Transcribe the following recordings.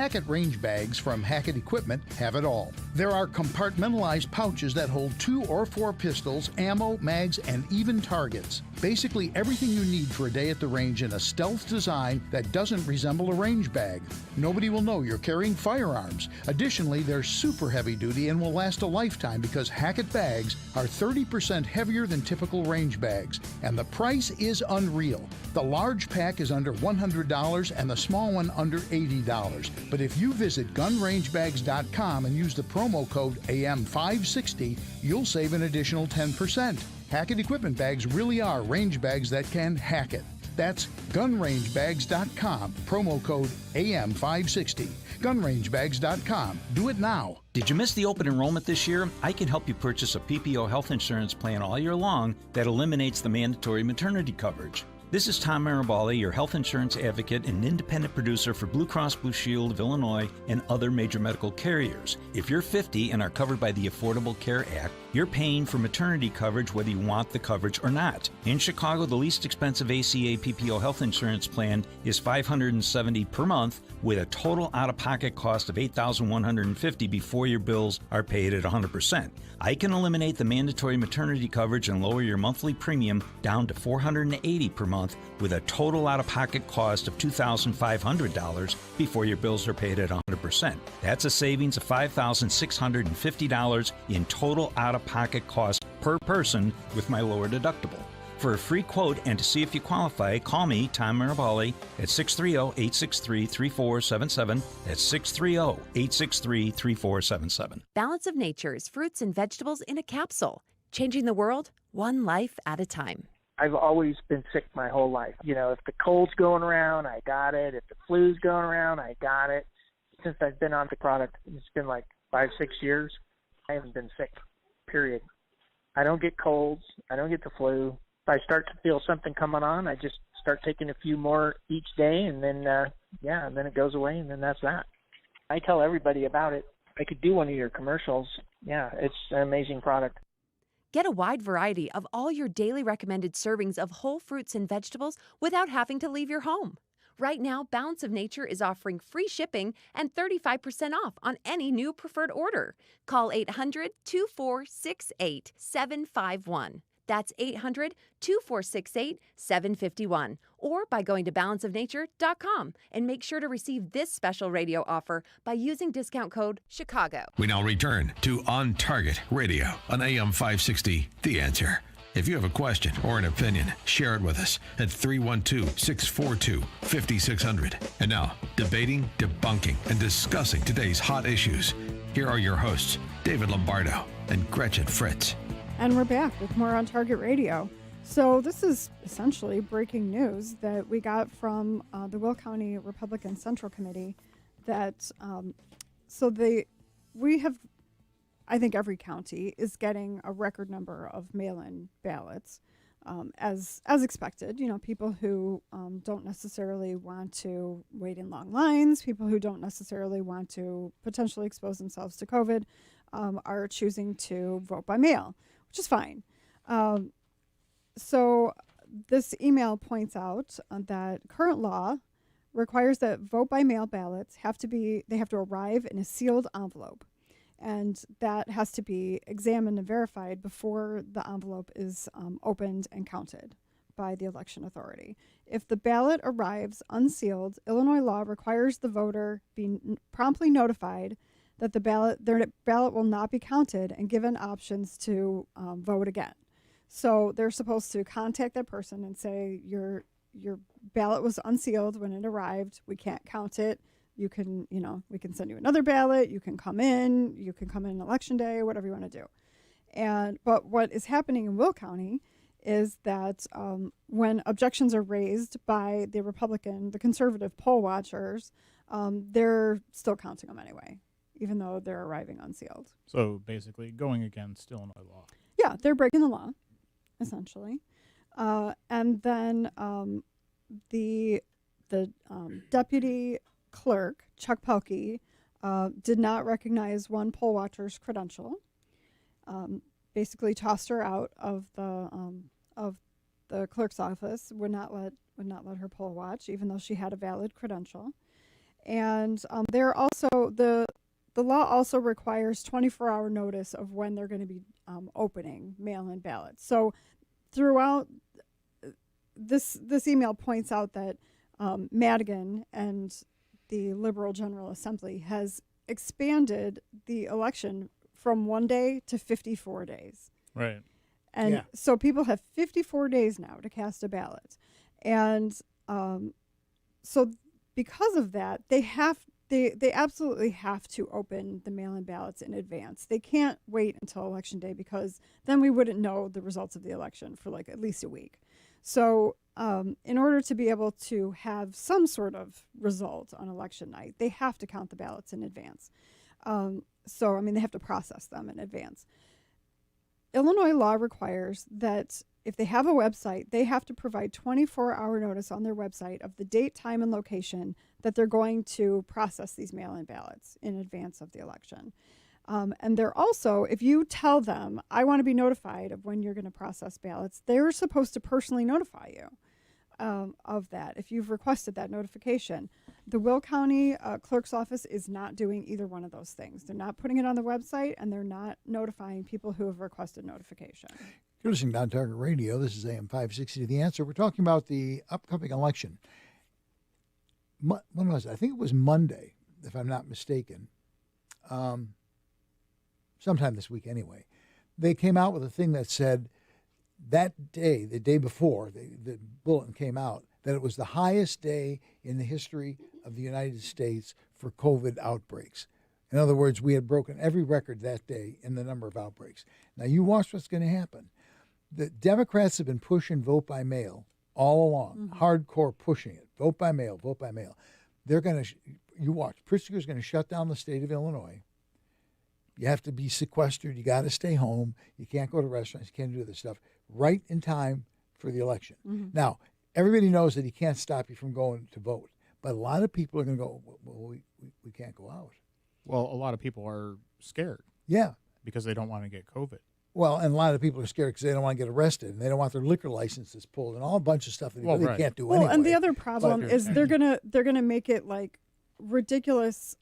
Hackett range bags from Hackett Equipment have it all. There are compartmentalized pouches that hold 2 or 4 pistols, ammo, mags, and even targets. Basically everything you need for a day at the range in a stealth design that doesn't resemble a range bag. Nobody will know you're carrying firearms. Additionally, they're super heavy duty and will last a lifetime because Hackett bags are 30% heavier than typical range bags. And the price is unreal. The large pack is under $100 and the small one under $80. But if you visit gunrangebags.com and use the promo code AM560, you'll save an additional 10%. Hackett Equipment bags really are range bags that can hack it. That's gunrangebags.com, promo code AM560. Gunrangebags.com. Do it now. Did you miss the open enrollment this year? I can help you purchase a PPO health insurance plan all year long that eliminates the mandatory maternity coverage. This is Tom Marabali, your health insurance advocate and independent producer for Blue Cross Blue Shield of Illinois and other major medical carriers. If you're 50 and are covered by the Affordable Care Act, you're paying for maternity coverage whether you want the coverage or not. In Chicago, the least expensive ACA PPO health insurance plan is $570 per month with a total out-of-pocket cost of $8,150 before your bills are paid at 100%. I can eliminate the mandatory maternity coverage and lower your monthly premium down to $480 per month with a total out-of-pocket cost of $2,500 before your bills are paid at 100%. That's a savings of $5,650 in total out-of-pocket cost per person with my lower deductible. For a free quote and to see if you qualify, call me, Tom Marabali, at 630-863-3477. That's 630-863-3477. Balance of Nature's fruits and vegetables in a capsule. Changing the world, one life at a time. I've always been sick my whole life. You know, if the cold's going around, I got it. If the flu's going around, I got it. Since I've been on the product, it's been like 5-6 years. I haven't been sick, period. I don't get colds. I don't get the flu. If I start to feel something coming on, I just start taking a few more each day, and then, and then it goes away, and then that's that. I tell everybody about it. I could do one of your commercials. Yeah, it's an amazing product. Get a wide variety of all your daily recommended servings of whole fruits and vegetables without having to leave your home. Right now, Balance of Nature is offering free shipping and 35% off on any new preferred order. Call 800-2468-751. That's 800-2468-751. Or by going to balanceofnature.com and make sure to receive this special radio offer by using discount code CHICAGO. We now return to On Target Radio on AM560 The Answer. If you have a question or an opinion, share it with us at 312-642-5600. And now, debating, debunking, and discussing today's hot issues. Here are your hosts, David Lombardo and Gretchen Fritz. And we're back with more On Target Radio. So this is essentially breaking news that we got from the Will County Republican Central Committee that I think every county is getting a record number of mail-in ballots, as expected. You know, people who don't necessarily want to wait in long lines, people who don't necessarily want to potentially expose themselves to COVID, are choosing to vote by mail, which is fine. So this email points out that current law requires that vote by mail ballots have to arrive in a sealed envelope. And that has to be examined and verified before the envelope is opened and counted by the election authority. If the ballot arrives unsealed, Illinois law requires the voter be promptly notified that their ballot will not be counted and given options to vote again. So they're supposed to contact that person and say, your ballot was unsealed when it arrived. We can't count it. We can send you another ballot. You can come in election day, whatever you want to do. But what is happening in Will County is that when objections are raised by the conservative poll watchers, they're still counting them anyway, even though they're arriving unsealed. So basically going against Illinois law. Yeah, they're breaking the law, essentially. And then the deputy clerk, Chuck Pelkey, did not recognize one poll watcher's credential. Basically tossed her out of the clerk's office. Would not let her poll watch, even though she had a valid credential. And they're also the law also requires 24-hour notice of when they're going to be opening mail-in ballots. So throughout this email points out that Madigan and the Liberal General Assembly has expanded the election from 1 day to 54 days. Right. And so people have 54 days now to cast a ballot. And so because of that, they absolutely have to open the mail-in ballots in advance. They can't wait until Election Day because then we wouldn't know the results of the election for like at least a week. So in order to be able to have some sort of result on election night, they have to count the ballots in advance. So, I mean, they have to process them in advance. Illinois law requires that if they have a website, they have to provide 24-hour notice on their website of the date, time, and location that they're going to process these mail-in ballots in advance of the election. And they're also, if you tell them, I want to be notified of when you're going to process ballots, they're supposed to personally notify you of that if you've requested that notification. The Will County Clerk's Office is not doing either one of those things. They're not putting it on the website, and they're not notifying people who have requested notification. You're listening to On Target Radio. This is AM560 The Answer. We're talking about the upcoming election. When was it? I think it was Monday, if I'm not mistaken. Sometime this week anyway. They came out with a thing that said that day, the day before the bulletin came out, that it was the highest day in the history of the United States for COVID outbreaks. In other words, we had broken every record that day in the number of outbreaks. Now, you watch what's going to happen. The Democrats have been pushing vote by mail all along, hardcore pushing it. Vote by mail, vote by mail. They're going to, you watch, Pritzker's going to shut down the state of Illinois. You have to be sequestered. You got to stay home. You can't go to restaurants. You can't do this stuff right in time for the election. Now, everybody knows that he can't stop you from going to vote. But a lot of people are going to go, well, we can't go out. Well, a lot of people are scared. Yeah. Because they don't want to get COVID. Well, and a lot of people are scared because they don't want to get arrested and they don't want their liquor licenses pulled and all a bunch of stuff that they can't do anyway. Well, and the other problem is they're gonna make it like ridiculous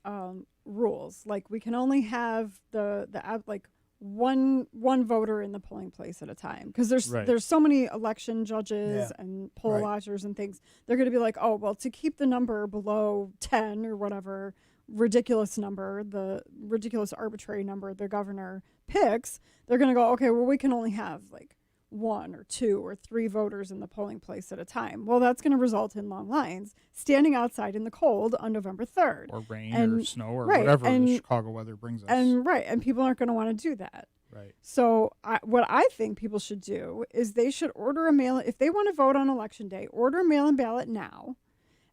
rules. Like we can only have the like one voter in the polling place at a time because there's so many election judges and poll watchers and things. They're going to be like, oh well, to keep the number below 10 or whatever ridiculous number, the ridiculous arbitrary number the governor picks, they're going to go, okay, well we can only have like 1 or 2 or 3 voters in the polling place at a time. Well, that's going to result in long lines standing outside in the cold on November 3rd. Or rain or snow or whatever the Chicago weather brings us. And people aren't going to want to do that. Right. So what I think people should do is they should order a mail, if they want to vote on Election Day, order a mail-in ballot now.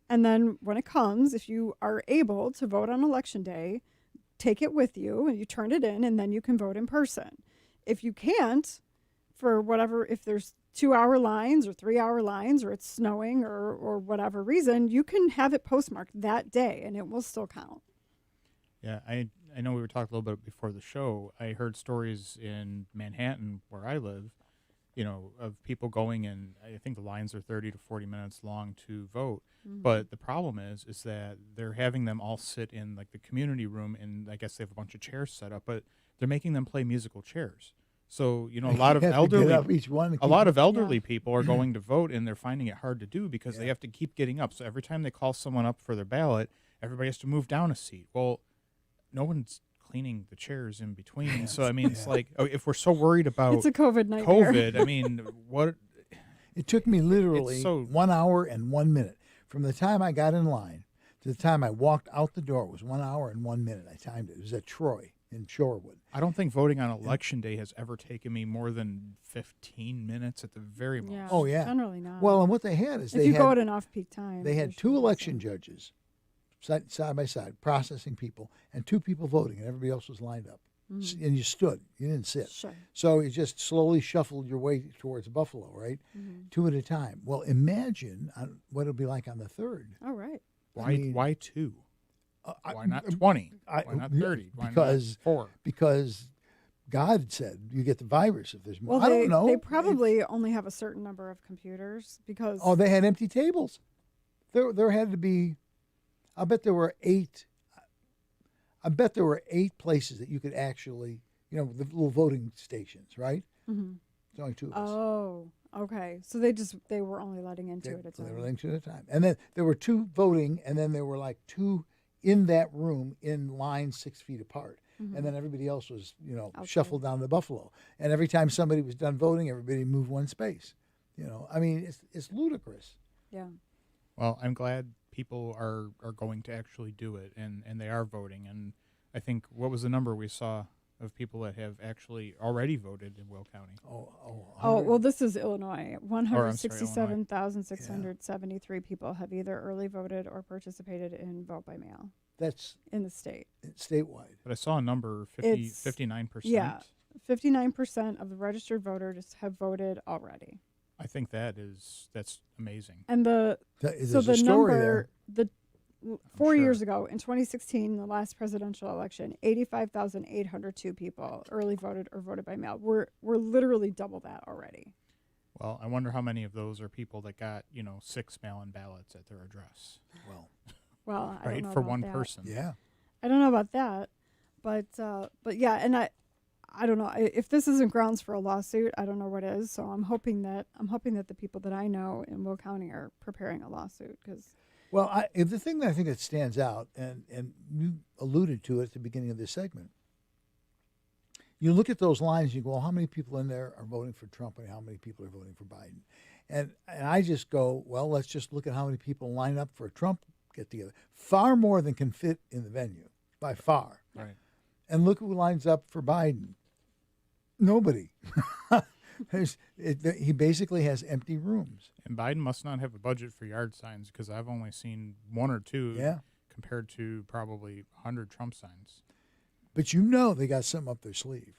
And then when it comes, if you are able to vote on Election Day, take it with you and you turn it in and then you can vote in person. If you can't, for whatever, if there's 2-hour lines or 3-hour lines or it's snowing or whatever reason, you can have it postmarked that day and it will still count. Yeah, I know we were talking a little bit before the show. I heard stories in Manhattan where I live, of people going and I think the lines are 30 to 40 minutes long to vote. But the problem is that they're having them all sit in like the community room and I guess they have a bunch of chairs set up, but they're making them play musical chairs. So, a lot of elderly people are going to vote and they're finding it hard to do because they have to keep getting up. So every time they call someone up for their ballot, everybody has to move down a seat. Well, no one's cleaning the chairs in between. So, I mean, it's like, if we're so worried about it's a COVID nightmare. COVID, I mean, what? It took me literally 1 hour and 1 minute. From the time I got in line to the time I walked out the door was 1 hour and 1 minute. I timed it. It was at Troy in Shorewood. I don't think voting on Election Day has ever taken me more than 15 minutes at the very most. Yeah, oh, yeah. Generally not. Well, and what they had is if you go at an off-peak time. They had 2 election judges side by side processing people and 2 people voting and everybody else was lined up. And you stood. You didn't sit. Sure. So you just slowly shuffled your way towards Buffalo, right? 2 at a time. Well, imagine what it'll be like on the 3rd. Oh, right. Why 2? Why not 20? Why not 30? Why not 4? Because God said you get the virus if there's more. Well, I don't know. They probably only have a certain number of computers because... Oh, they had empty tables. There had to be... I bet there were 8. I bet there were 8 places that you could actually, the little voting stations, right? Mm-hmm. There's only 2 of us. Oh, okay. So they were only letting in 2 at a time. They were letting 2 at a time. And then there were 2 voting, and then there were like 2 in that room in line 6 feet apart. Mm-hmm. And then everybody else was, Outside. shuffled down to Buffalo. And every time somebody was done voting, everybody moved 1 space. I mean, it's ludicrous. Yeah. Well, I'm glad people are going to actually do it, and they are voting. And I think, what was the number we saw of people that have actually already voted in Will County? Oh, well, this is Illinois. Illinois. 167,673 people have either early voted or participated in vote by mail. That's in the state. Statewide. But I saw a number, 59%. Yeah, 59% of the registered voters have voted already. I think that's amazing. And the number, 4 years ago, in 2016, the last presidential election, 85,802 people early voted or voted by mail. We're literally double that already. Well, I wonder how many of those are people that got 6 mail-in ballots at their address. Well, I right, don't know for about one that. person. Yeah. I don't know about that, but yeah, and I don't know if this isn't grounds for a lawsuit. I don't know what is. So I'm hoping that the people that I know in Will County are preparing a lawsuit because. Well, the thing that I think that stands out, and you alluded to it at the beginning of this segment, you look at those lines and you go, well, how many people in there are voting for Trump and how many people are voting for Biden? And I just go, well, let's just look at how many people line up for a Trump get-together. Far more than can fit in the venue, by far. Right. And look who lines up for Biden. Nobody. He basically has empty rooms. And Biden must not have a budget for yard signs because I've only seen 1 or 2 compared to probably 100 Trump signs. But they got something up their sleeve.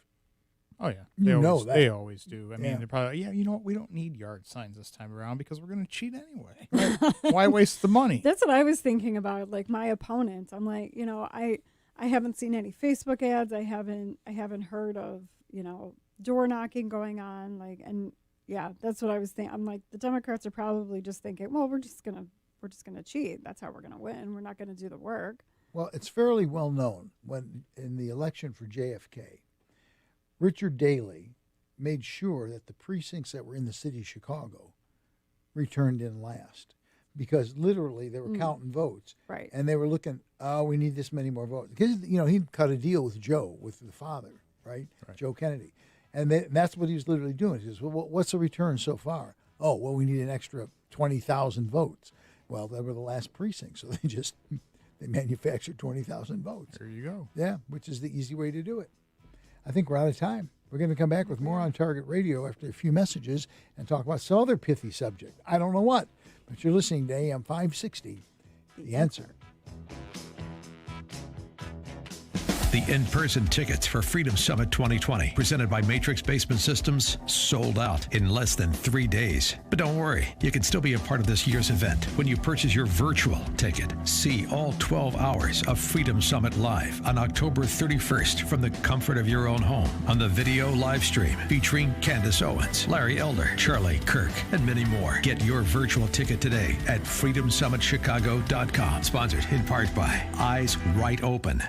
Oh, yeah. That. They always do. I mean, Yeah. they're probably, you know what? We don't need yard signs this time around because we're going to cheat anyway. Why waste the money? That's what I was thinking about, like my opponent. I'm like, I haven't seen any Facebook ads. I haven't heard of, door knocking going on. Like, and yeah, that's what I was thinking. I'm like, the Democrats are probably just thinking, well, we're just gonna cheat. That's how we're gonna win. We're not gonna do the work. Well, it's fairly well known when in the election for JFK, Richard Daley made sure that the precincts that were in the city of Chicago returned in last because literally they were counting votes. Right. And they were looking, we need this many more votes. Because, he'd cut a deal with Joe, with the father, right? Joe Kennedy. And that's what he was literally doing. He says, well, what's the return so far? Oh, well, we need an extra 20,000 votes. Well, they were the last precinct, so they manufactured 20,000 votes. There you go. Yeah, which is the easy way to do it. I think we're out of time. We're going to come back with more on Target Radio after a few messages and talk about some other pithy subject. I don't know what, but you're listening to AM560, The Answer. The in-person tickets for Freedom Summit 2020, presented by Matrix Basement Systems, sold out in less than 3 days. But don't worry, you can still be a part of this year's event when you purchase your virtual ticket. See all 12 hours of Freedom Summit live on October 31st from the comfort of your own home on the video live stream featuring Candace Owens, Larry Elder, Charlie Kirk, and many more. Get your virtual ticket today at freedomsummitchicago.com. Sponsored in part by Eyes Right Open.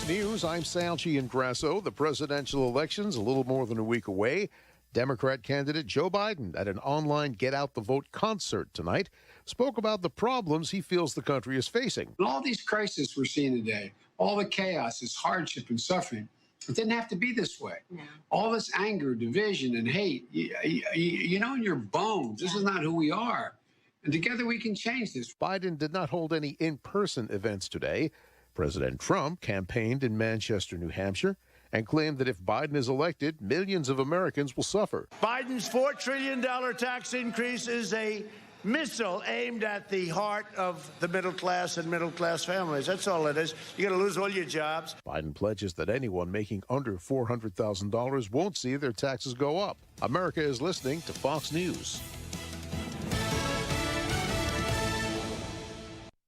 News, I'm Sal Giangrasso. The presidential election's a little more than a week away. Democrat candidate Joe Biden at an online Get Out the Vote concert tonight spoke about the problems he feels the country is facing. And all these crises we're seeing today, all the chaos, this hardship and suffering, it didn't have to be this way. No. All this anger, division, and hate, you know in your bones, this is not who we are. And together we can change this. Biden did not hold any in-person events today. President Trump campaigned in Manchester, New Hampshire, and claimed that if Biden is elected, millions of Americans will suffer. Biden's $4 trillion tax increase is a missile aimed at the heart of the middle class and middle class families. That's all it is. You're going to lose all your jobs. Biden pledges that anyone making under $400,000 won't see their taxes go up. America is listening to Fox News.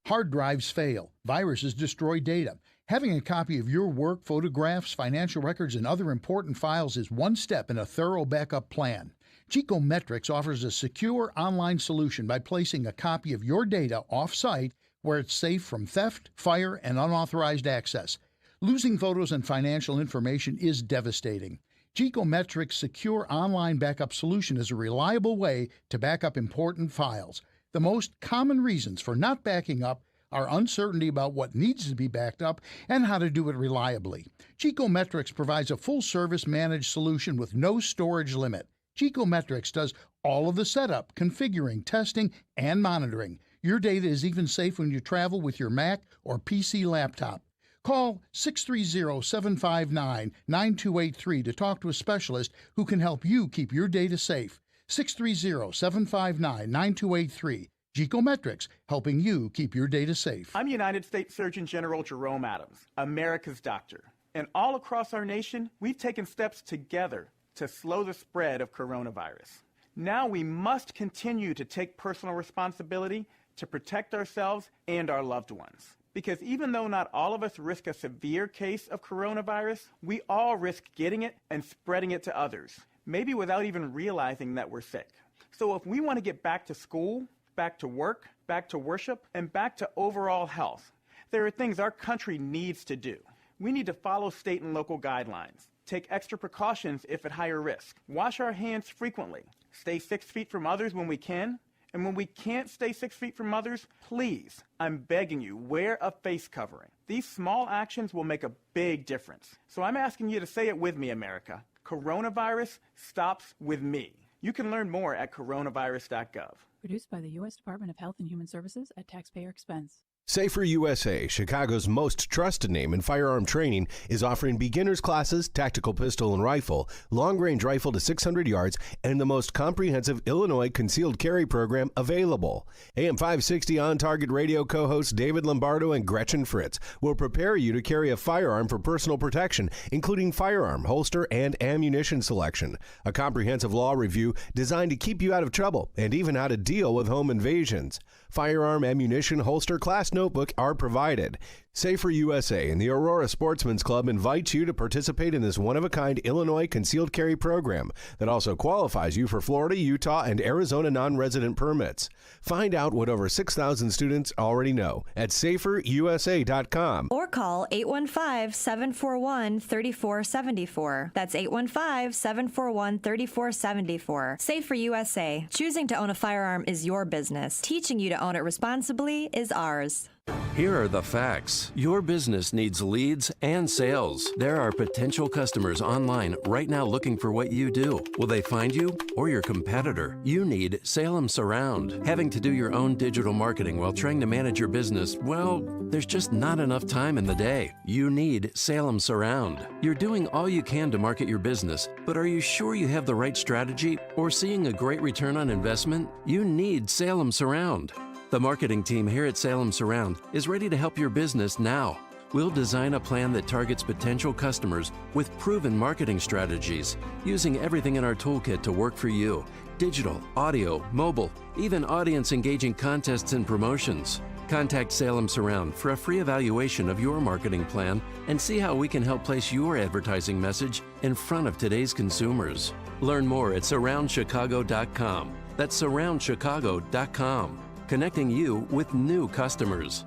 Hard drives fail. Viruses destroy data. Having a copy of your work, photographs, financial records, and other important files is one step in a thorough backup plan. Geometrics offers a secure online solution by placing a copy of your data off-site where it's safe from theft, fire, and unauthorized access. Losing photos and financial information is devastating. Geometrics' secure online backup solution is a reliable way to back up important files. The most common reasons for not backing up are uncertainty about what needs to be backed up and how to do it reliably. Geometrics provides a full-service managed solution with no storage limit. Geometrics does all of the setup, configuring, testing, and monitoring. Your data is even safe when you travel with your Mac or PC laptop. Call 630-759-9283 to talk to a specialist who can help you keep your data safe. 630-759-9283. Geometrics, helping you keep your data safe. I'm United States Surgeon General Jerome Adams, America's doctor. And all across our nation, we've taken steps together to slow the spread of coronavirus. Now we must continue to take personal responsibility to protect ourselves and our loved ones. Because even though not all of us risk a severe case of coronavirus, we all risk getting it and spreading it to others, maybe without even realizing that we're sick. So if we want to get back to school, back to work, back to worship, and back to overall health, there are things our country needs to do. We need to follow state and local guidelines, take extra precautions if at higher risk, wash our hands frequently, stay 6 feet from others when we can, and when we can't stay 6 feet from others, please, I'm begging you, wear a face covering. These small actions will make a big difference. So I'm asking you to say it with me, America. Coronavirus stops with me. You can learn more at coronavirus.gov. Produced by the U.S. Department of Health and Human Services at taxpayer expense. Safer USA, Chicago's most trusted name in firearm training, is offering beginners classes, tactical pistol and rifle, long-range rifle to 600 yards, and the most comprehensive Illinois concealed carry program available. AM560 on-target radio co-hosts David Lombardo and Gretchen Fritz will prepare you to carry a firearm for personal protection, including firearm, holster, and ammunition selection. A comprehensive law review designed to keep you out of trouble and even how to deal with home invasions. Firearm, ammunition, holster, class notebook are provided. Safer USA and the Aurora Sportsman's Club invite you to participate in this one-of-a-kind Illinois concealed carry program that also qualifies you for Florida, Utah, and Arizona non-resident permits. Find out what over 6,000 students already know at saferusa.com. Or call 815-741-3474. That's 815-741-3474. Safer USA. Choosing to own a firearm is your business. Teaching you to own it responsibly is ours. Here are the facts. Your business needs leads and sales. There are potential customers online right now looking for what you do. Will they find you or your competitor? You need Salem Surround. Having to do your own digital marketing while trying to manage your business, well, there's just not enough time in the day. You need Salem Surround. You're doing all you can to market your business, but are you sure you have the right strategy or seeing a great return on investment? You need Salem Surround. The marketing team here at Salem Surround is ready to help your business now. We'll design a plan that targets potential customers with proven marketing strategies, using everything in our toolkit to work for you: digital, audio, mobile, even audience-engaging contests and promotions. Contact Salem Surround for a free evaluation of your marketing plan and see how we can help place your advertising message in front of today's consumers. Learn more at surroundchicago.com. That's surroundchicago.com. Connecting you with new customers.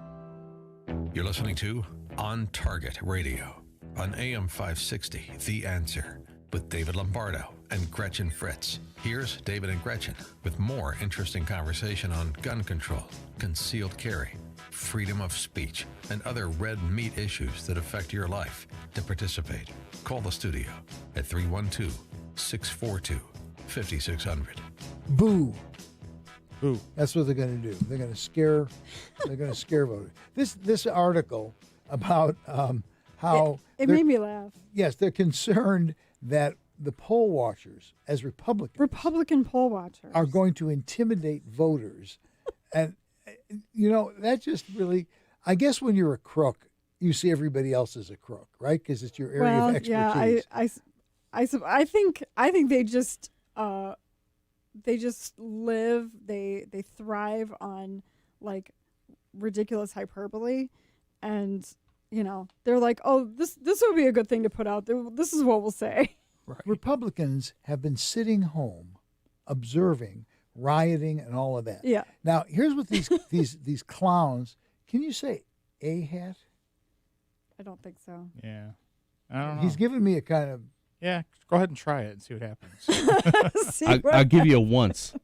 You're listening to On Target Radio on AM560 The Answer with David Lombardo and Gretchen Fritz. Here's David and Gretchen with more interesting conversation on gun control, concealed carry, freedom of speech, and other red meat issues that affect your life. To participate, call the studio at 312-642-5600. Boo. Boo. That's what they're going to do. They're going to scare. They're going to scare voters. This article about how it made me laugh. Yes, they're concerned that the poll watchers, as Republican poll watchers, are going to intimidate voters, and that just really. I guess when you're a crook, you see everybody else as a crook, right? Because it's your area of expertise. Yeah, I think they just. They just live, they thrive on like ridiculous hyperbole, and they're like, oh, this would be a good thing to put out there. This is what we'll say. Right. Republicans have been sitting home observing rioting and all of that. Yeah. Now, here's what these clowns, can you say a hat? I don't think so. Yeah. I don't know. He's giving me a kind of... Yeah, go ahead and try it and see what happens. I'll give you a once.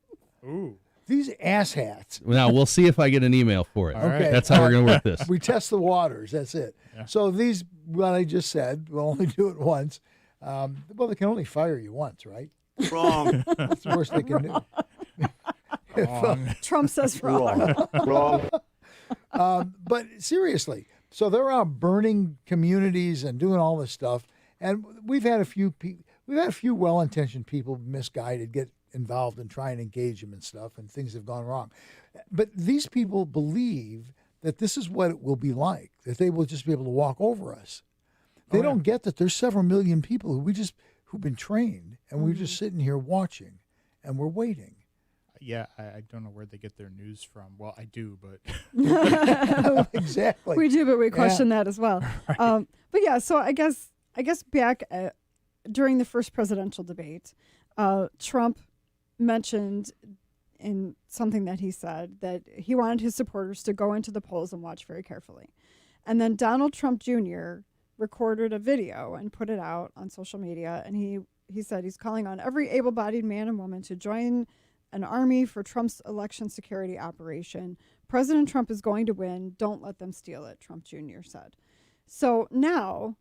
Ooh. These ass hats. Now, we'll see if I get an email for it. Okay. That's how we're going to work this. We test the waters. That's it. Yeah. So these, what I just said, we'll only do it once. Well, they can only fire you once, right? Wrong. That's the worst they can do. Wrong. Trump says wrong. Wrong. But seriously, so they're out burning communities and doing all this stuff. And we've had a few well-intentioned people, misguided, get involved and try and engage them and stuff, and things have gone wrong. But these people believe that this is what it will be like, that they will just be able to walk over us. They don't get that there's several million people who've been trained, and we're just sitting here watching, and we're waiting. Yeah, I don't know where they get their news from. Well, I do, but exactly. We do, but we question that as well. Right. But yeah, so I guess back during the first presidential debate, Trump mentioned in something that he said that he wanted his supporters to go into the polls and watch very carefully. And then Donald Trump Jr. recorded a video and put it out on social media, and he said he's calling on every able-bodied man and woman to join an army for Trump's election security operation. President Trump is going to win. Don't let them steal it, Trump Jr. said. So now,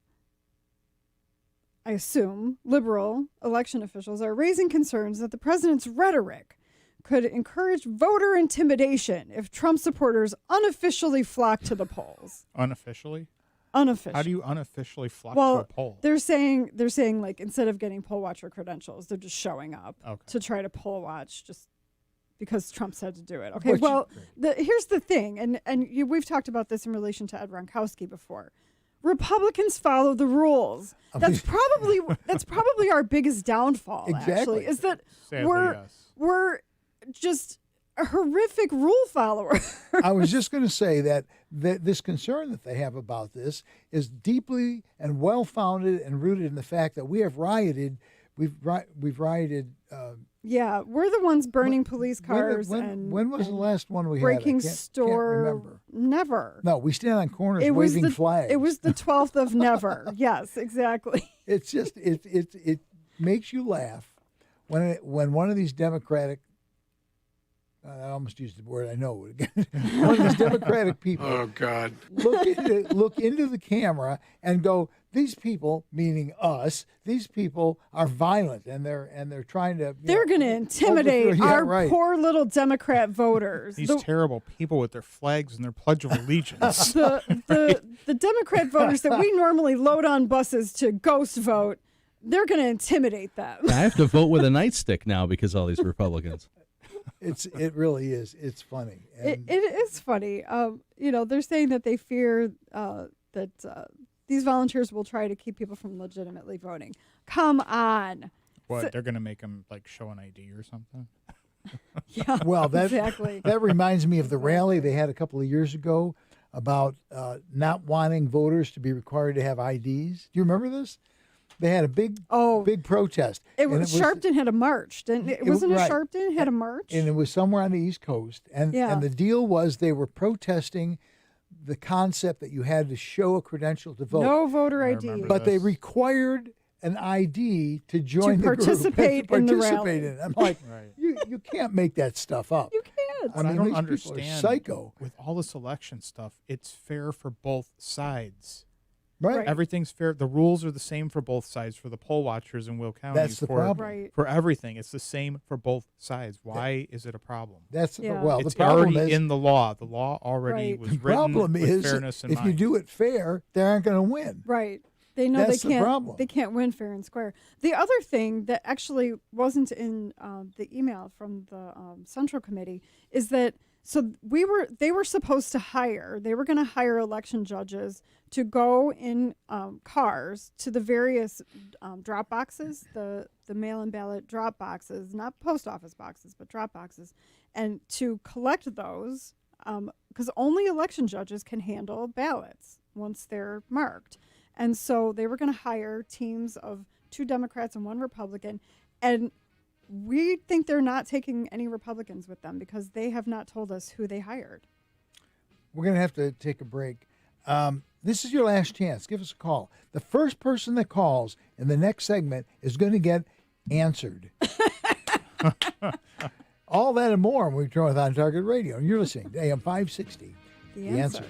I assume, liberal election officials are raising concerns that the president's rhetoric could encourage voter intimidation if Trump supporters unofficially flock to the polls. Unofficially? Unofficially. How do you unofficially flock to a poll? They're saying like instead of getting poll watcher credentials, they're just showing up to try to poll watch just because Trump said to do it. Okay, here's the thing, and we've talked about this in relation to Ed Ronkowski before. Republicans follow the rules. That's probably our biggest downfall. Exactly. Actually, is that Sadly, we're just a horrific rule follower. I was just going to say that this concern that they have about this is deeply and well-founded and rooted in the fact that we have rioted. We've rioted. Yeah, we're the ones burning police cars. When was the last one we breaking had? Can't remember. Never. No, we stand on corners waving flags. It was the 12th of never. Yes, exactly. It's just it makes you laugh when one of these Democratic. I almost used the word I know again. One of these Democratic people. Oh God! Look into the camera and go. These people, meaning us, these people are violent and they're trying to. They're going to intimidate our poor little Democrat voters. These terrible people with their flags and their Pledge of Allegiance. The Democrat voters that we normally load on buses to ghost vote, they're going to intimidate them. I have to vote with a nightstick now because of all these Republicans. It really is. It's funny. And it is funny. They're saying that they fear that these volunteers will try to keep people from legitimately voting. Come on. What, they're going to make them show an ID or something? Yeah, well, exactly. That reminds me of the rally they had a couple of years ago about not wanting voters to be required to have IDs. Do you remember this? They had a big protest. Sharpton had a march, didn't it? Wasn't it Sharpton had a march? And it was somewhere on the East Coast. And the deal was they were protesting the concept that you had to show a credential to vote. No voter ID. But they required an ID to join the participate group. In the rally. I'm like, you can't make that stuff up. You can't. I mean, don't these understand. people are psycho. With all this election stuff, it's fair for both sides. Right. Everything's fair. The rules are the same for both sides, for the poll watchers in Will County. That's the problem. Right. For everything. It's the same for both sides. Why is it a problem? It's the problem already in the law. The law already was written with fairness in mind. If you do it fair, they aren't going to win. Right. They know That's they can't. The problem. They can't win fair and square. The other thing that actually wasn't in the email from the Central Committee is that they were supposed to hire. They were going to hire election judges to go in cars to the various drop boxes, the mail-in ballot drop boxes, not post office boxes, but drop boxes, and to collect those because only election judges can handle ballots once they're marked. And so they were going to hire teams of 2 Democrats and 1 Republican, and We think they're not taking any Republicans with them because they have not told us who they hired. We're going to have to take a break. This is your last chance. Give us a call. The first person that calls in the next segment is going to get answered. All that and more when we turn with On Target Radio. And you're listening to AM560. The Answer.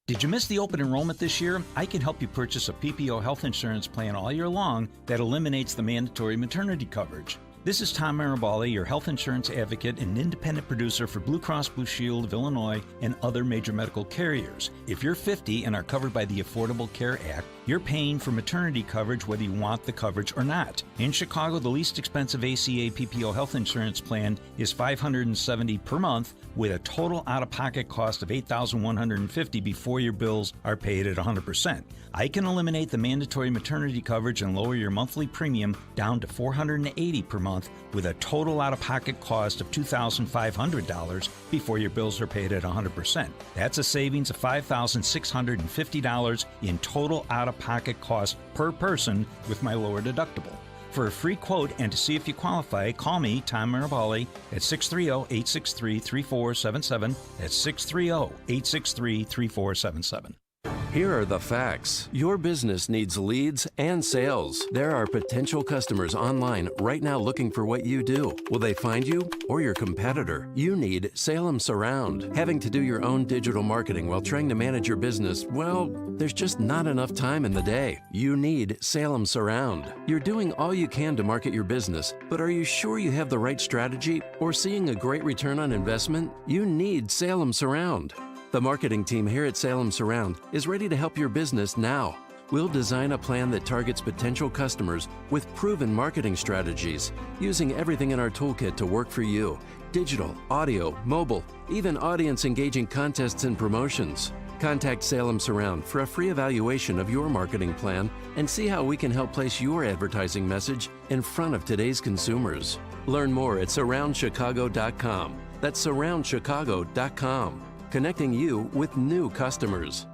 Did you miss the open enrollment this year? I can help you purchase a PPO health insurance plan all year long that eliminates the mandatory maternity coverage. This is Tom Marabali, your health insurance advocate and independent producer for Blue Cross Blue Shield of Illinois and other major medical carriers. If you're 50 and are covered by the Affordable Care Act, you're paying for maternity coverage whether you want the coverage or not. In Chicago, the least expensive ACA PPO health insurance plan is $570 per month with a total out-of-pocket cost of $8,150 before your bills are paid at 100%. I can eliminate the mandatory maternity coverage and lower your monthly premium down to $480 per month with a total out-of-pocket cost of $2,500 before your bills are paid at 100%. That's a savings of $5,650 in total out-of-pocket cost per person with my lower deductible. For a free quote and to see if you qualify, call me, Tom Marabali, at 630-863-3477. That's 630-863-3477. Here are the facts. Your business needs leads and sales. There are potential customers online right now looking for what you do. Will they find you or your competitor? You need Salem Surround. Having to do your own digital marketing while trying to manage your business, well, there's just not enough time in the day. You need Salem Surround. You're doing all you can to market your business, but are you sure you have the right strategy or seeing a great return on investment? You need Salem Surround. The marketing team here at Salem Surround is ready to help your business now. We'll design a plan that targets potential customers with proven marketing strategies, using everything in our toolkit to work for you: digital, audio, mobile, even audience-engaging contests and promotions. Contact Salem Surround for a free evaluation of your marketing plan and see how we can help place your advertising message in front of today's consumers. Learn more at surroundchicago.com. That's surroundchicago.com. Connecting you with new customers.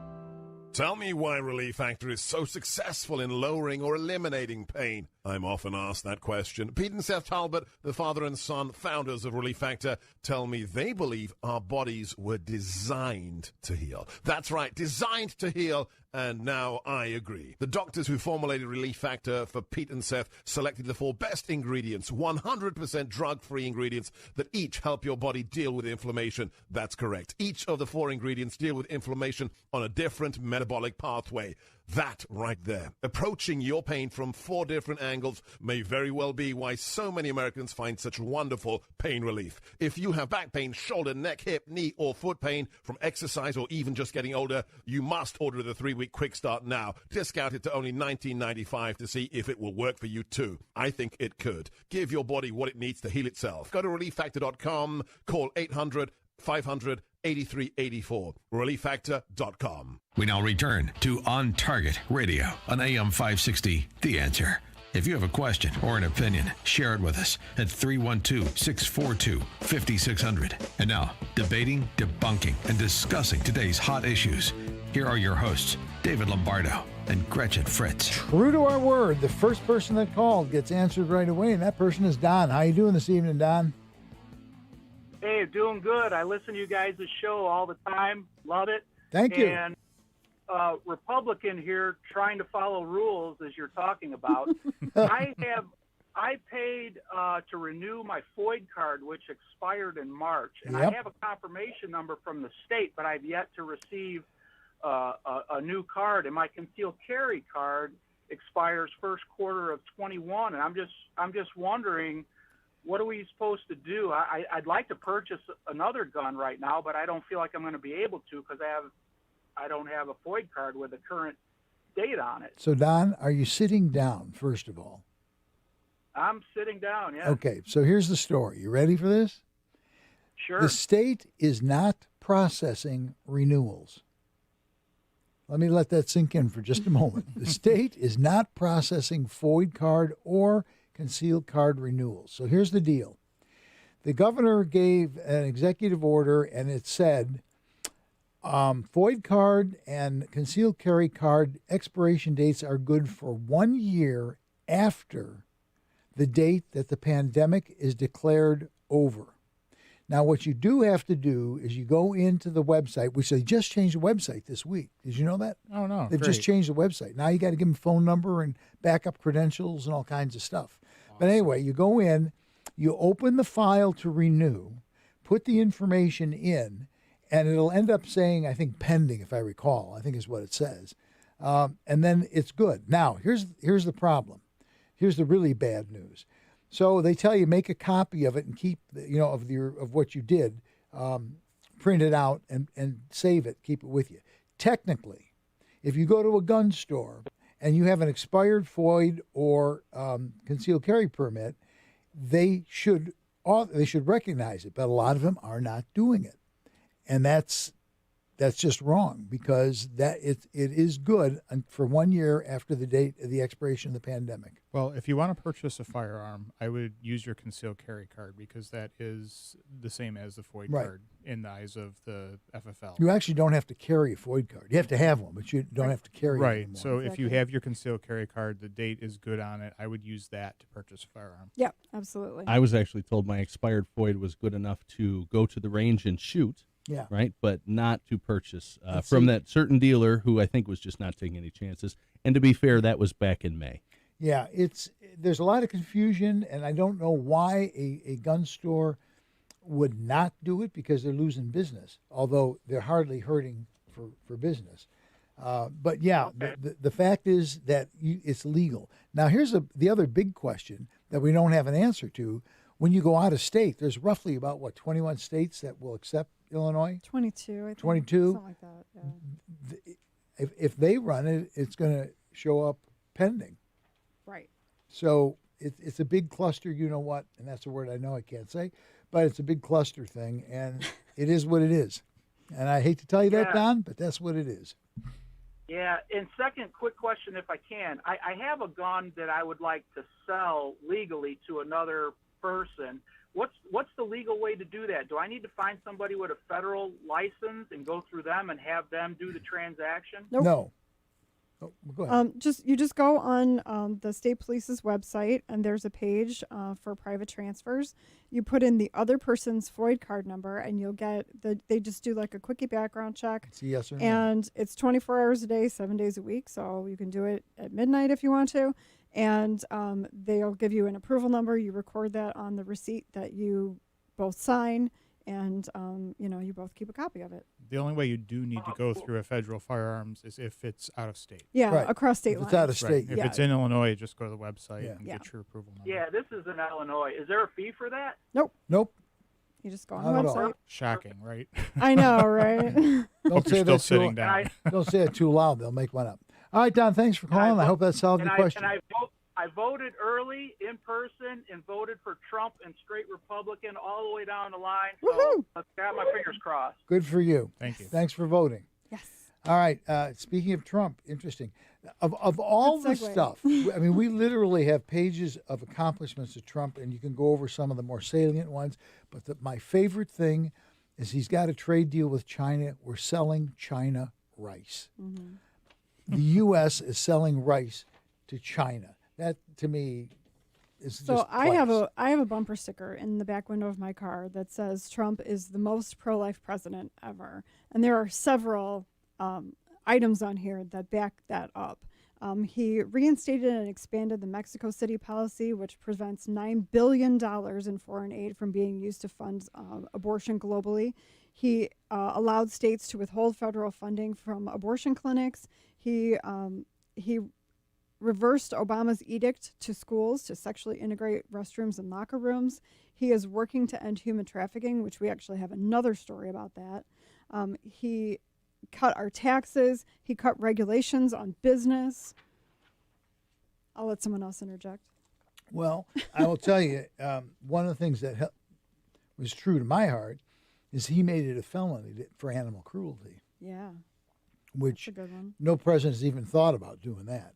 Tell me why Relief Factor is so successful in lowering or eliminating pain. I'm often asked that question. Pete and Seth Talbot, the father and son founders of Relief Factor, tell me they believe our bodies were designed to heal. That's right, designed to heal, and now I agree. The doctors who formulated Relief Factor for Pete and Seth selected the 4 best ingredients, 100% drug-free ingredients that each help your body deal with inflammation. That's correct. Each of the 4 ingredients deal with inflammation on a different metabolic pathway. That right there, approaching your pain from 4 different angles, may very well be why so many Americans find such wonderful pain relief. If you have back pain, shoulder, neck, hip, knee, or foot pain from exercise or even just getting older, you must order the 3-week Quick Start now. Discounted to only $19.95 to see if it will work for you too. I think it could. Give your body what it needs to heal itself. Go to ReliefFactor.com, call 800-500-8384, ReliefFactor.com. We now return to On Target Radio on AM560 The Answer. If you have a question or an opinion, share it with us at 312-642-5600. And now, debating, debunking, and discussing today's hot issues. Here are your hosts, David Lombardo and Gretchen Fritz. True to our word, the first person that called gets answered right away, and that person is Don. How you doing this evening, Don? Hey, doing good. I listen to you guys' show all the time. Love it. Thank you. And Republican here trying to follow rules as you're talking about. I paid to renew my FOID card, which expired in March, and I have a confirmation number from the state, but I've yet to receive a new card, and my concealed carry card expires first quarter of 21, and I'm just wondering, what are we supposed to do? I'd like to purchase another gun right now, but I don't feel like I'm going to be able to because I don't have a FOID card with a current date on it. So, Don, are you sitting down, first of all? I'm sitting down, yeah. Okay, so here's the story. You ready for this? Sure. The state is not processing renewals. Let me let that sink in for just a moment. The state is not processing FOID card or concealed card renewals. So here's the deal. The governor gave an executive order, and it said FOID card and concealed carry card expiration dates are good for 1 year after the date that the pandemic is declared over. Now, what you do have to do is you go into the website, which they just changed the website this week. Did you know that? Oh, no. They've just changed the website. Now you got to give them phone number and backup credentials and all kinds of stuff. Awesome. But anyway, you go in, you open the file to renew, put the information in, and it'll end up saying, I think, pending, if I recall, I think is what it says. And then it's good. Now, here's the problem. Here's the really bad news. So they tell you make a copy of it and keep, of what you did, print it out and save it, keep it with you. Technically, if you go to a gun store and you have an expired FOID or concealed carry permit, they should recognize it, but a lot of them are not doing it, and that's just wrong, because it is good for 1 year after the date of the expiration of the pandemic. Well, if you want to purchase a firearm, I would use your concealed carry card, because that is the same as the FOID card in the eyes of the FFL. You actually don't have to carry a FOID card. You have to have one, but you don't have to carry it anymore. So if you have your concealed carry card, the date is good on it, I would use that to purchase a firearm. Yep, absolutely. I was actually told my expired FOID was good enough to go to the range and shoot. Yeah. Right, but not to purchase from that certain dealer who I think was just not taking any chances. And to be fair, that was back in May. Yeah, there's a lot of confusion, and I don't know why a gun store would not do it, because they're losing business, although they're hardly hurting for business. But yeah, the fact is that it's legal. Now, here's the other big question that we don't have an answer to. When you go out of state, there's roughly about, 21 states that will accept Illinois? 22, I think. 22? Something like that, yeah. If they run it, it's going to show up pending. Right. So it's a big cluster, you know what, and that's a word I know I can't say, but it's a big cluster thing, and it is what it is. And I hate to tell you that, Don, but that's what it is. Yeah, and second quick question, if I can. I have a gun that I would like to sell legally to another person. What's the legal way to do that? Do I need to find somebody with a federal license and go through them and have them do the transaction? Nope. No. Oh, go ahead. You just go on the state police's website, and there's a page for private transfers. You put in the other person's FOID card number, and you'll get they just do like a quickie background check. It's a yes or no. And it's 24 hours a day, 7 days a week, so you can do it at midnight if you want to. And they'll give you an approval number. You record that on the receipt that you both sign, and you both keep a copy of it. The only way you do need to go through a federal firearms is if it's out of state. Yeah, across state lines. If it's out of state. If it's in Illinois, just go to the website and get your approval number. Yeah, this is in Illinois. Is there a fee for that? Nope. You just go on the website. Shocking, right? I know, right? Don't say that sitting down. Don't say it too loud. They'll make one up. All right, Don, thanks for calling. I hope that solved your question. I voted early, in person, and voted for Trump and straight Republican all the way down the line. So I've got my fingers crossed. Good for you. Thank you. Thanks for voting. Yes. All right. Speaking of Trump, interesting. Of all the stuff, I mean, we literally have pages of accomplishments of Trump, and you can go over some of the more salient ones. But my favorite thing is he's got a trade deal with China. We're selling China rice. Mm-hmm. The U.S. is selling rice to China. That, to me, is just so I have a bumper sticker in the back window of my car that says Trump is the most pro-life president ever. And there are several items on here that back that up. He reinstated and expanded the Mexico City policy, which prevents $9 billion in foreign aid from being used to fund abortion globally. He allowed states to withhold federal funding from abortion clinics. He reversed Obama's edict to schools to sexually integrate restrooms and locker rooms. He is working to end human trafficking, which we actually have another story about that. He cut our taxes. He cut regulations on business. I'll let someone else interject. Well, I will tell you, one of the things that was true to my heart is he made it a felony for animal cruelty. Yeah. Which that's a good one. No president's even thought about doing that.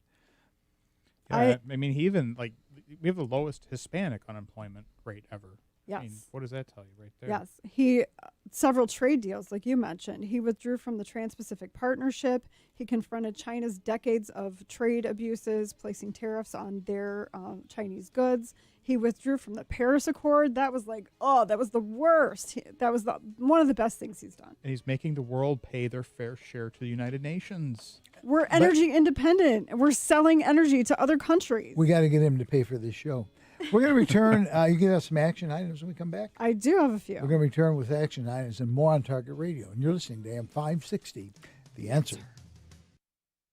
Yeah, I mean, he even, we have the lowest Hispanic unemployment rate ever. Yes. I mean, what does that tell you right there? Yes. He several trade deals, like you mentioned. He withdrew from the Trans-Pacific Partnership. He confronted China's decades of trade abuses, placing tariffs on their Chinese goods. He withdrew from the Paris Accord. That was that was the worst. That was one of the best things he's done. And he's making the world pay their fair share to the United Nations. We're energy independent. We're selling energy to other countries. We got to get him to pay for this show. We're going to return. You give us some action items when we come back? I do have a few. We're going to return with action items and more on Target Radio. And you're listening to AM560, The Answer.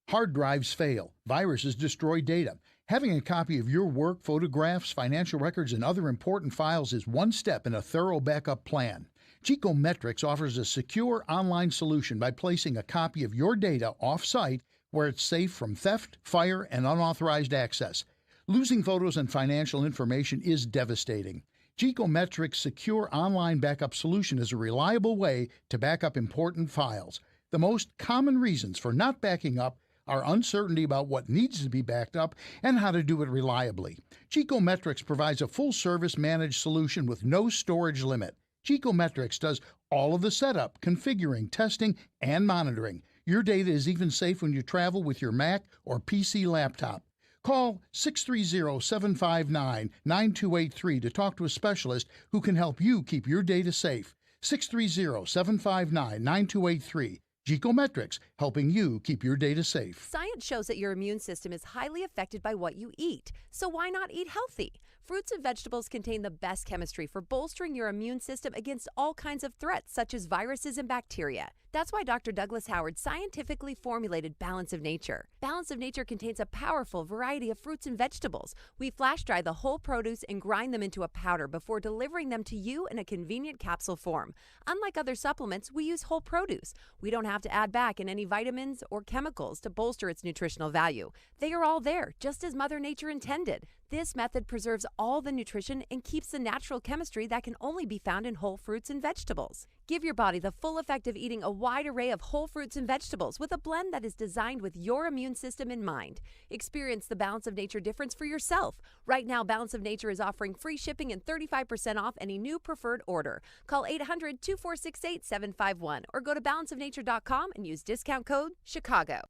Hard drives fail. Viruses destroy data. Having a copy of your work, photographs, financial records, and other important files is one step in a thorough backup plan. Geekometrics offers a secure online solution by placing a copy of your data off-site where it's safe from theft, fire, and unauthorized access. Losing photos and financial information is devastating. Geekometrics' secure online backup solution is a reliable way to back up important files. The most common reasons for not backing up are uncertainty about what needs to be backed up and how to do it reliably. Geekometrics provides a full-service managed solution with no storage limit. Geekometrics does all of the setup, configuring, testing, and monitoring. Your data is even safe when you travel with your Mac or PC laptop. Call 630-759-9283 to talk to a specialist who can help you keep your data safe. 630-759-9283. Geekometrics, helping you keep your data safe. Science shows that your immune system is highly affected by what you eat. So why not eat healthy? Fruits and vegetables contain the best chemistry for bolstering your immune system against all kinds of threats, such as viruses and bacteria. That's why Dr. Douglas Howard scientifically formulated Balance of Nature. Balance of Nature contains a powerful variety of fruits and vegetables. We flash dry the whole produce and grind them into a powder before delivering them to you in a convenient capsule form. Unlike other supplements, we use whole produce. We don't have to add back in any vitamins or chemicals to bolster its nutritional value. They are all there, just as Mother Nature intended. This method preserves all the nutrition and keeps the natural chemistry that can only be found in whole fruits and vegetables. Give your body the full effect of eating a wide array of whole fruits and vegetables with a blend that is designed with your immune system in mind. Experience the Balance of Nature difference for yourself. Right now, Balance of Nature is offering free shipping and 35% off any new preferred order. Call 800-2468-751 or go to balanceofnature.com and use discount code Chicago.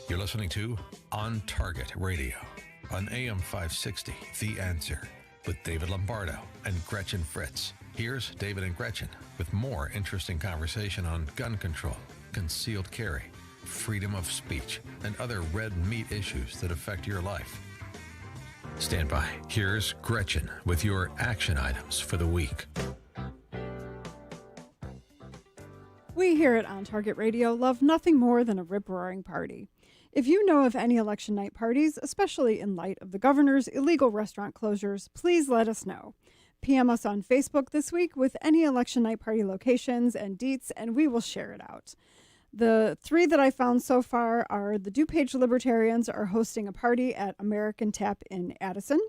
You're listening to On Target Radio on AM560 The Answer with David Lombardo and Gretchen Fritz. Here's David and Gretchen with more interesting conversation on gun control, concealed carry, freedom of speech, and other red meat issues that affect your life. Stand by. Here's Gretchen with your action items for the week. We here at On Target Radio love nothing more than a rip-roaring party. If you know of any election night parties, especially in light of the governor's illegal restaurant closures, please let us know. PM us on Facebook this week with any election night party locations and deets, and we will share it out. The three that I found so far are the DuPage Libertarians are hosting a party at American Tap in Addison.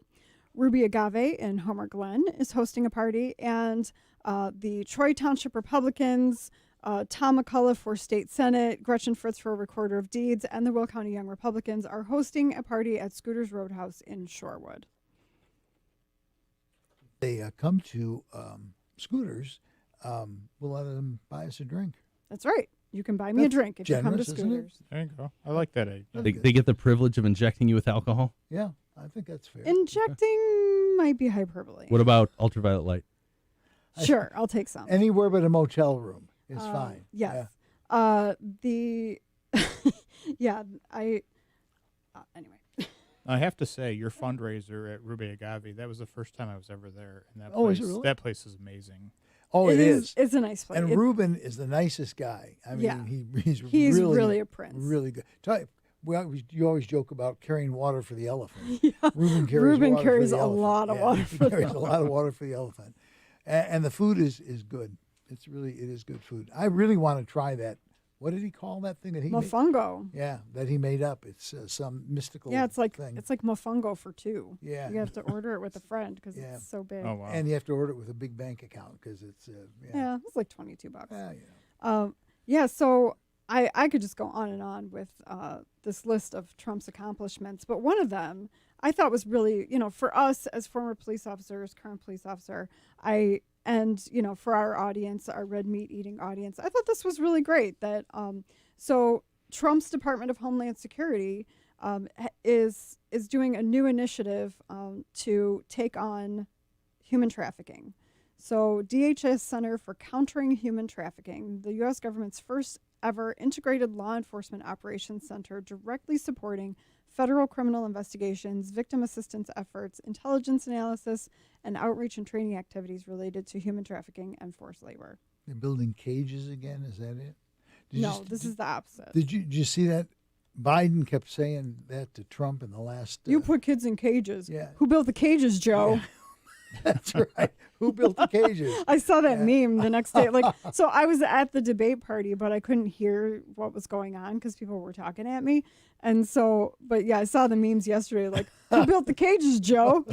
Ruby Agave in Homer Glen is hosting a party, and the Troy Township Republicans, Tom McCullough for State Senate, Gretchen Fritz for Recorder of Deeds, and the Will County Young Republicans are hosting a party at Scooters Roadhouse in Shorewood. They come to Scooters, we'll let them buy us a drink. That's right. You can buy me a drink if you come to Scooters. There you go. I like that idea. They get the privilege of injecting you with alcohol? Yeah, I think that's fair. Injecting might be hyperbole. What about ultraviolet light? Sure, I'll take some. Anywhere but a motel room is fine. Yes. Yeah. Anyway. I have to say, your fundraiser at Ruby Agave, that was the first time I was ever there. And that is place, it really? That place is amazing. Oh, it is. It's a nice place. And Ruben is the nicest guy. I mean, Yeah. he's really a prince. Really good. You always joke about carrying water for the elephant. Yeah. Ruben carries a lot of water for the carries a lot of water for the elephant. And the food is good. It is good food. I really want to try that. What did he call that thing that he mofongo? Yeah, that he made up. It's some mystical it's like thing. It's like mofongo for two. Yeah. You have to order it with a friend because it's so big. Oh, wow. And you have to order it with a big bank account because it's it's like $22. Yeah. So I could just go on and on with this list of Trump's accomplishments, but one of them I thought was really, for us as former police officers, current police officer, for our audience, our red meat eating audience, I thought this was really great. That so Trump's Department of Homeland Security is doing a new initiative to take on human trafficking. So DHS Center for Countering Human Trafficking, the U.S. government's first ever integrated law enforcement operations center directly supporting federal criminal investigations, victim assistance efforts, intelligence analysis, and outreach and training activities related to human trafficking and forced labor. They're building cages again? Is that it? This is the opposite. Did you see that? Biden kept saying that to Trump in the last... You put kids in cages. Yeah. Who built the cages, Joe? Yeah. That's right. Who built the cages? I saw that meme the next day. So I was at the debate party, but I couldn't hear what was going on because people were talking at me. And so, but yeah, I saw the memes yesterday. Like, who built the cages, Joe?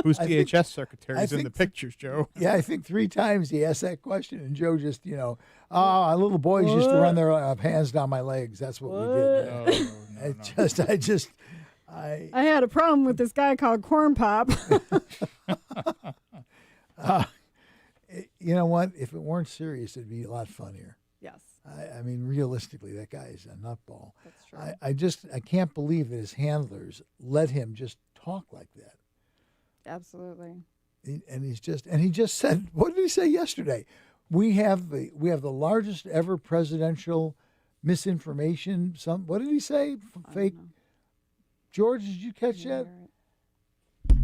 Who's DHS secretaries in the pictures, Joe? Yeah, I think 3 times he asked that question, and Joe just, little boys used to run their hands down my legs. That's what we did. I had a problem with this guy called Corn Pop. You know what? If it weren't serious, it'd be a lot funnier. Yes. I mean, realistically, that guy is a nutball. That's true. I can't believe that his handlers let him just talk like that. Absolutely. And he just said, what did he say yesterday? We have the largest ever presidential misinformation. What did he say? Fake. George, did you catch that?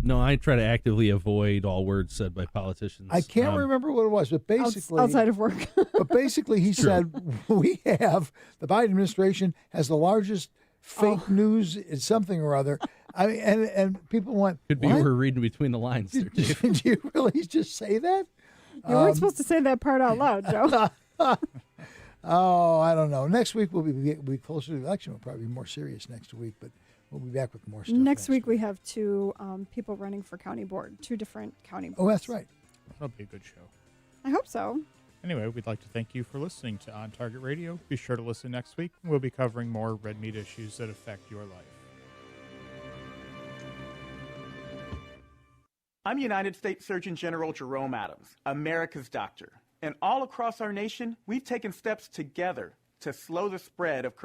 No, I try to actively avoid all words said by politicians. I can't remember what it was, but basically... Outside of work. But basically he said, the Biden administration has the largest fake news, it's something or other. I mean, and people went, could be you were reading between the lines there, too. Did you really just say that? You weren't supposed to say that part out loud, Joe. I don't know. Next week we'll be closer to the election. We'll probably be more serious next week, but we'll be back with more stuff. Next week we have 2 people running for county board, 2 different county boards. Oh, that's right. That'll be a good show. I hope so. Anyway, we'd like to thank you for listening to On Target Radio. Be sure to listen next week. We'll be covering more red meat issues that affect your life. I'm United States Surgeon General Jerome Adams, America's doctor. And all across our nation, we've taken steps together to slow the spread of coronavirus.